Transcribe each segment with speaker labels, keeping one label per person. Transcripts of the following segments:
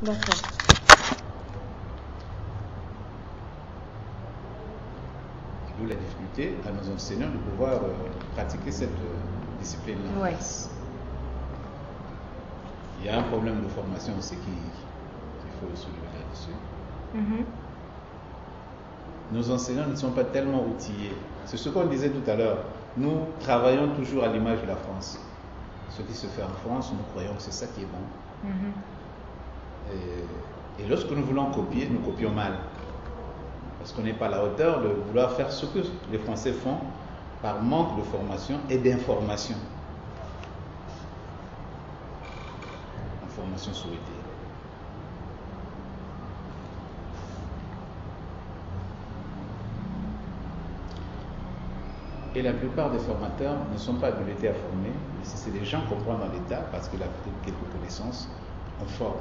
Speaker 1: D'accord.
Speaker 2: D'où la difficulté à nos enseignants de pouvoir pratiquer cette discipline-là.
Speaker 1: Ouais.
Speaker 2: Il y a un problème de formation aussi qu'il faut soulever là-dessus.
Speaker 1: Mhm.
Speaker 2: Nos enseignants ne sont pas tellement outillés. C'est ce qu'on disait tout à l'heure. Nous travaillons toujours à l'image de la France. Ce qui se fait en France, nous croyons que c'est ça qui est bon.
Speaker 1: Mhm.
Speaker 2: Et lorsque nous voulons copier, nous copions mal. Parce qu'on n'est pas à la hauteur de vouloir faire ce que les Français font par manque de formation et d'information. Information souhaitée. Et la plupart des formateurs ne sont pas habilités à former. Mais si c'est des gens qu'on prend dans l'État, parce qu'il a peut-être quelques connaissances, on forme.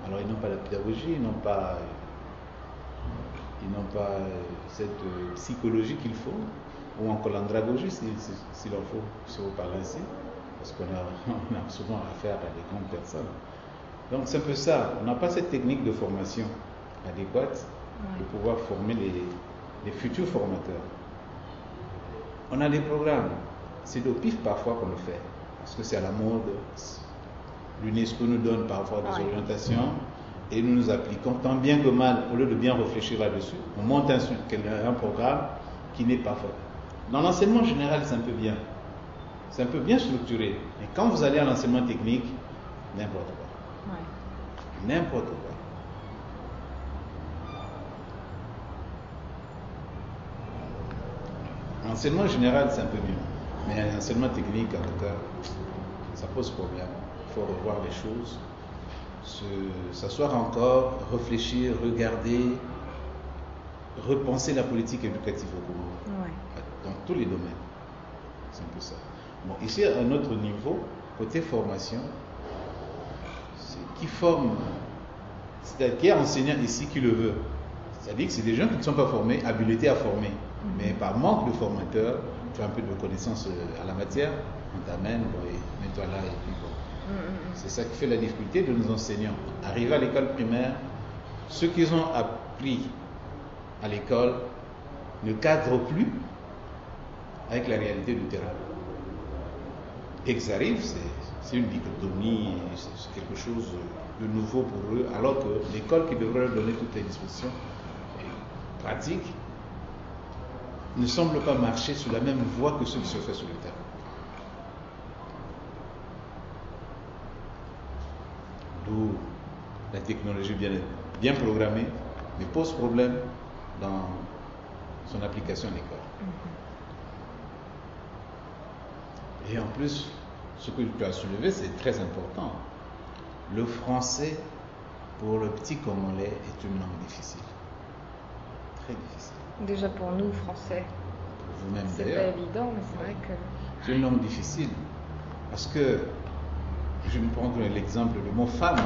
Speaker 2: Alors ils n'ont pas la pédagogie, ils n'ont pas cette psychologie qu'il faut, ou encore l'andragogie s'il en faut, si vous parlez ainsi, parce qu'on a souvent affaire à des grandes personnes. Donc c'est un peu ça, on n'a pas cette technique de formation adéquate de pouvoir former les futurs formateurs. On a des programmes, c'est au pif parfois qu'on le fait, parce que c'est à la mode. L'UNESCO nous donne parfois des orientations et nous nous appliquons tant bien que mal, au lieu de bien réfléchir là-dessus, on monte un programme qui n'est pas fait. Dans l'enseignement général, c'est un peu bien. C'est un peu bien structuré. Mais quand vous allez à l'enseignement technique, n'importe quoi. Ouais. N'importe quoi. L'enseignement général, c'est un peu mieux. Mais l'enseignement technique, en tout cas, ça pose problème. Il faut revoir les choses, s'asseoir encore, réfléchir, regarder, repenser la politique éducative au Congo, dans tous les domaines. C'est un peu ça. Bon, ici, à un autre niveau, côté formation, c'est qui forme, c'est-à-dire qui est enseignant ici qui le veut. C'est-à-dire que c'est des gens qui ne sont pas formés, habilités à former. Mais par manque de formateurs, tu as un peu de connaissances à la matière, on t'amène, mets-toi là et puis bon. C'est ça qui fait la difficulté de nos enseignants. Arriver à l'école primaire, ce qu'ils ont appris à l'école ne cadre plus avec la réalité du terrain. Dès qu'ils arrivent, c'est une dichotomie, c'est quelque chose de nouveau pour eux, alors que l'école qui devrait leur donner toutes les dispositions pratiques ne semble pas marcher sur la même voie que ce qui se fait sur le terrain. D'où la technologie bien programmée, mais pose problème dans son application à l'école. Et en plus, ce que tu as soulevé, c'est très important. Le français, pour le petit Congolais, est une langue difficile. Très difficile.
Speaker 1: Déjà pour nous, français.
Speaker 2: Pour vous-même
Speaker 1: c'est
Speaker 2: d'ailleurs.
Speaker 1: C'est pas évident, mais c'est vrai que...
Speaker 2: C'est une langue difficile. Parce que, je vais prendre l'exemple du mot femme.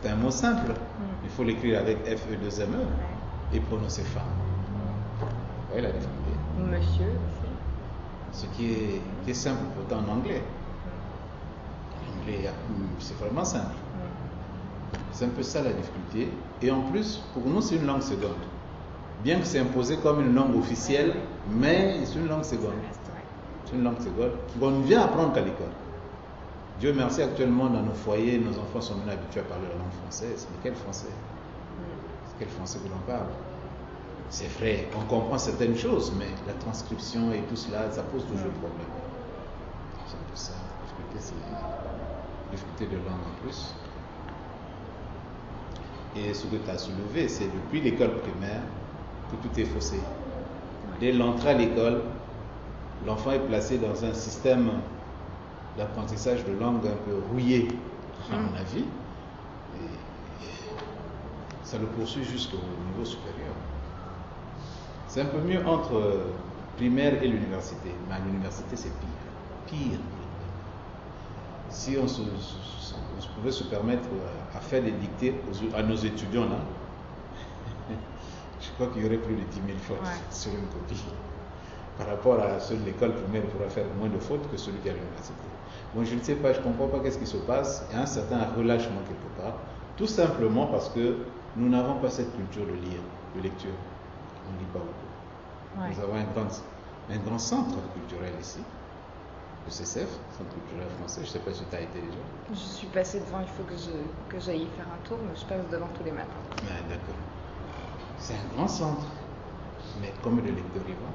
Speaker 2: C'est un mot simple. Il faut l'écrire avec F-E-2-M-E et prononcer femme. Vous voyez la difficulté.
Speaker 1: Monsieur aussi.
Speaker 2: Ce qui est simple pourtant en anglais. L'anglais, c'est vraiment simple. C'est un peu ça la difficulté. Et en plus, pour nous, c'est une langue seconde. Bien que c'est imposé comme une langue officielle, mais c'est une langue seconde. C'est une langue seconde qu'on vient apprendre qu'à l'école. Dieu merci, actuellement, dans nos foyers, nos enfants sont maintenant habitués à parler la langue française. Mais quel français? C'est quel français que l'on parle? C'est vrai, on comprend certaines choses, mais la transcription et tout cela, ça pose toujours problème. C'est un peu ça. Difficulté de langue en plus. Et ce que tu as soulevé, c'est depuis l'école primaire que tout est faussé. Dès l'entrée à l'école, l'enfant est placé dans un système d'apprentissage de langue un peu rouillé, à mon avis. Et ça le poursuit jusqu'au niveau supérieur. C'est un peu mieux entre primaire et l'université. Mais à l'université, c'est pire. Si on pouvait se permettre à faire des dictées à nos étudiants là, je crois qu'il y aurait plus de 10 000 fautes sur une copie. par rapport à ceux de l'école primaire pourra faire moins de fautes que celui qui est à l'université. Bon, je ne sais pas, je ne comprends pas qu'est-ce qui se passe. Il y a un certain relâchement quelque part, tout simplement parce que nous n'avons pas cette culture de lire, de lecture. On ne lit pas beaucoup. Ouais. Nous avons un grand centre culturel ici, le CCF, Centre culturel français. Je ne sais pas si tu as été déjà.
Speaker 1: Je suis passée devant, il faut que j'aille faire un tour, mais je passe devant tous les matins.
Speaker 2: Ah, d'accord. C'est un grand centre, mais comme le lecteur y va.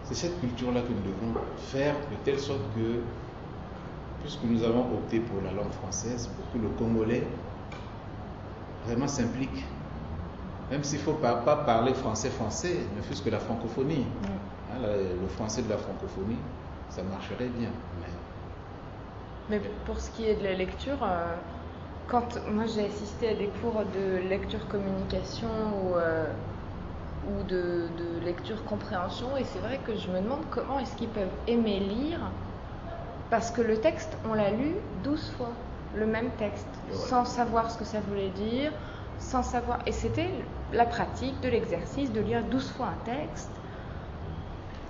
Speaker 2: C'est cette culture-là que nous devons faire de telle sorte que, puisque nous avons opté pour la langue française, pour que le Congolais vraiment s'implique. Même s'il ne faut pas parler français, ne fût-ce que la francophonie. Hein, le français de la francophonie, ça marcherait bien.
Speaker 1: Mais pour ce qui est de la lecture, quand moi j'ai assisté à des cours de lecture-communication ou de lecture-compréhension, et c'est vrai que je me demande comment est-ce qu'ils peuvent aimer lire, parce que le texte, on l'a lu 12 fois, le même texte, sans savoir ce que ça voulait dire, sans savoir. Et c'était la pratique de l'exercice de lire 12 fois un texte.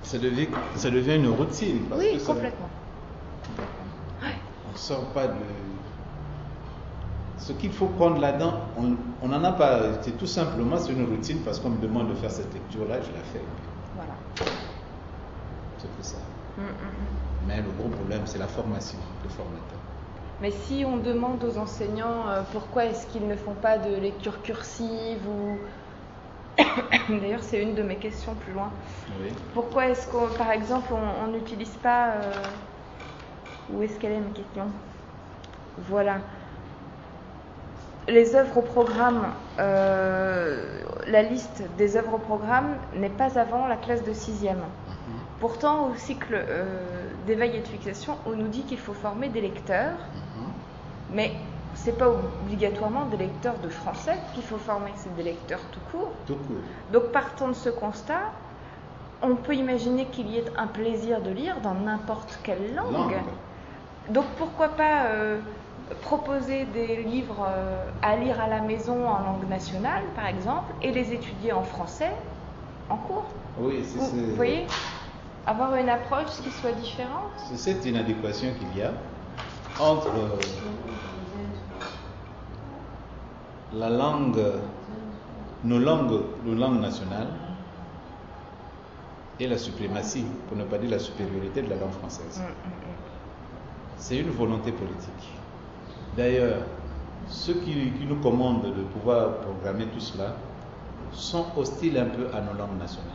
Speaker 2: Ça devient une routine. Parce
Speaker 1: oui,
Speaker 2: que
Speaker 1: complètement.
Speaker 2: On ne sort pas de... Ce qu'il faut prendre là-dedans, on n'en a pas. C'est tout simplement, c'est une routine parce qu'on me demande de faire cette lecture-là, je la fais.
Speaker 1: Voilà.
Speaker 2: C'est tout ça. Mais le gros problème, c'est la formation, le formateur.
Speaker 1: Mais si on demande aux enseignants pourquoi est-ce qu'ils ne font pas de lecture cursive ou... D'ailleurs, c'est une de mes questions plus loin.
Speaker 2: Oui.
Speaker 1: Pourquoi est-ce qu'on, par exemple, on n'utilise pas... Où est-ce qu'elle est, ma question? Voilà. Les œuvres au programme, la liste des œuvres au programme n'est pas avant la classe de 6e. Pourtant, au cycle d'éveil et de fixation, on nous dit qu'il faut former des lecteurs, mais c'est pas obligatoirement des lecteurs de français qu'il faut former, c'est des lecteurs tout court.
Speaker 2: Tout court.
Speaker 1: Donc, partant de ce constat, on peut imaginer qu'il y ait un plaisir de lire dans n'importe quelle langue. Donc, pourquoi pas proposer des livres à lire à la maison en langue nationale, par exemple, et les étudier en français en cours.
Speaker 2: Oui,
Speaker 1: vous voyez, avoir une approche qui soit différente.
Speaker 2: C'est cette inadéquation qu'il y a entre la langue, nos langues nationales et la suprématie, pour ne pas dire la supériorité de la langue française. C'est une volonté politique. D'ailleurs, ceux qui nous commandent de pouvoir programmer tout cela sont hostiles un peu à nos langues nationales.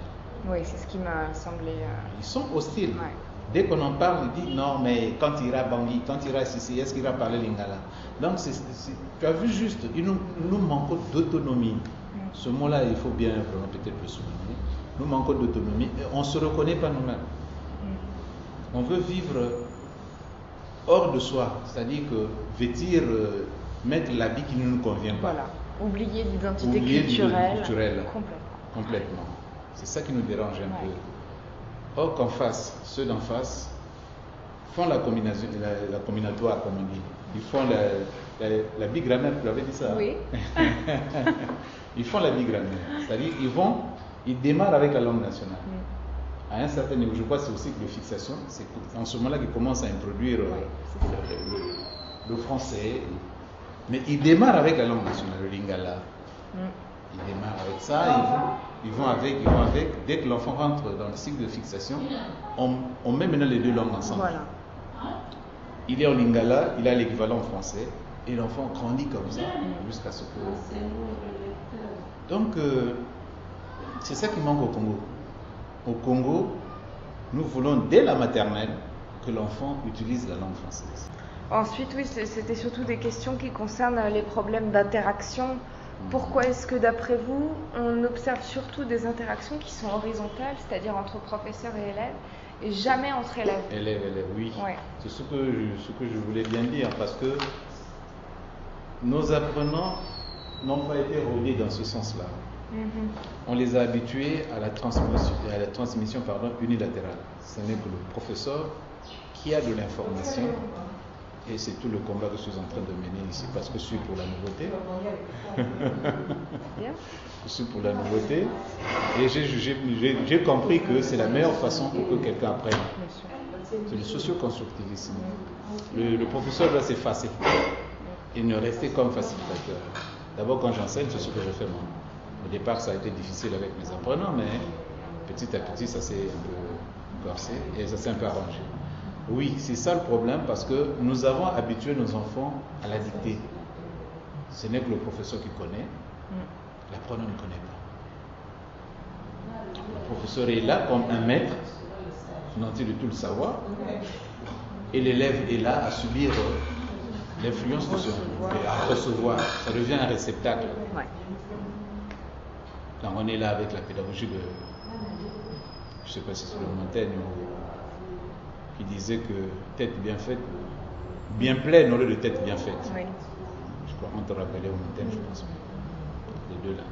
Speaker 1: Oui, c'est ce qui m'a semblé...
Speaker 2: Ils sont hostiles.
Speaker 1: Ouais.
Speaker 2: Dès qu'on en parle, ils disent non, mais quand il ira Bangui, quand il ira Sissi, est-ce qu'il ira parler lingala? Donc, tu as vu juste, nous manquons d'autonomie. Ce mot-là, il faut bien vraiment peut-être le souligner. Nous manquons d'autonomie et on ne se reconnaît pas nous-mêmes. On veut vivre hors de soi, c'est-à-dire que vêtir, mettre l'habit qui ne nous convient pas.
Speaker 1: Voilà, oublier l'identité culturelle.
Speaker 2: Complètement. C'est ça qui nous dérange un peu. Or qu'en face, ceux d'en face font la combinatoire, comme on dit. Ils font la bigrammaire, tu l'avais dit ça?
Speaker 1: Oui.
Speaker 2: Ils font la bigrammaire, c'est-à-dire ils démarrent avec la langue nationale. À un certain niveau, je crois que c'est aussi que de fixation, c'est en ce moment-là qu'ils commencent à introduire le français. Mais ils démarrent avec la langue nationale, le lingala. Ils démarrent avec ça, ils vont avec. Dès que l'enfant rentre dans le cycle de fixation, on met maintenant les deux langues ensemble.
Speaker 1: Voilà.
Speaker 2: Il est en lingala, il a l'équivalent en français, et l'enfant grandit comme ça jusqu'à ce que... Donc, c'est ça qui manque au Congo. Au Congo, nous voulons dès la maternelle que l'enfant utilise la langue française.
Speaker 1: Ensuite, oui, c'était surtout des questions qui concernent les problèmes d'interaction. Pourquoi est-ce que, d'après vous, on observe surtout des interactions qui sont horizontales, c'est-à-dire entre professeurs et élèves, et jamais entre élèves?
Speaker 2: Élèves, oui. Ouais. C'est ce que je voulais bien dire, parce que nos apprenants n'ont pas été rodés dans ce sens-là. On les a habitués à la transmission unilatérale. Ce n'est que le professeur qui a de l'information Et c'est tout le combat que je suis en train de mener ici parce que je suis pour la nouveauté. Je suis pour la nouveauté. Et j'ai compris que c'est la meilleure façon pour que quelqu'un apprenne. C'est le socio-constructivisme. Le professeur doit s'effacer. Il ne restait comme facilitateur. D'abord, quand j'enseigne, c'est ce que je fais moi. Au départ, ça a été difficile avec mes apprenants, mais petit à petit, ça s'est un peu corsé et ça s'est un peu arrangé. Oui, c'est ça le problème parce que nous avons habitué nos enfants à la dictée. Ce n'est que le professeur qui connaît, l'apprenant ne connaît pas. Le professeur est là comme un maître, nanti de tout le savoir, et l'élève est là à subir l'influence de ce et à recevoir. Ça devient un réceptacle. Donc on est là avec la pédagogie de, je ne sais pas si c'est le Montaigne qui disait que tête bien faite, bien pleine au lieu de tête bien faite. Je crois qu'on te rappelait au Montaigne, je pense, les deux là.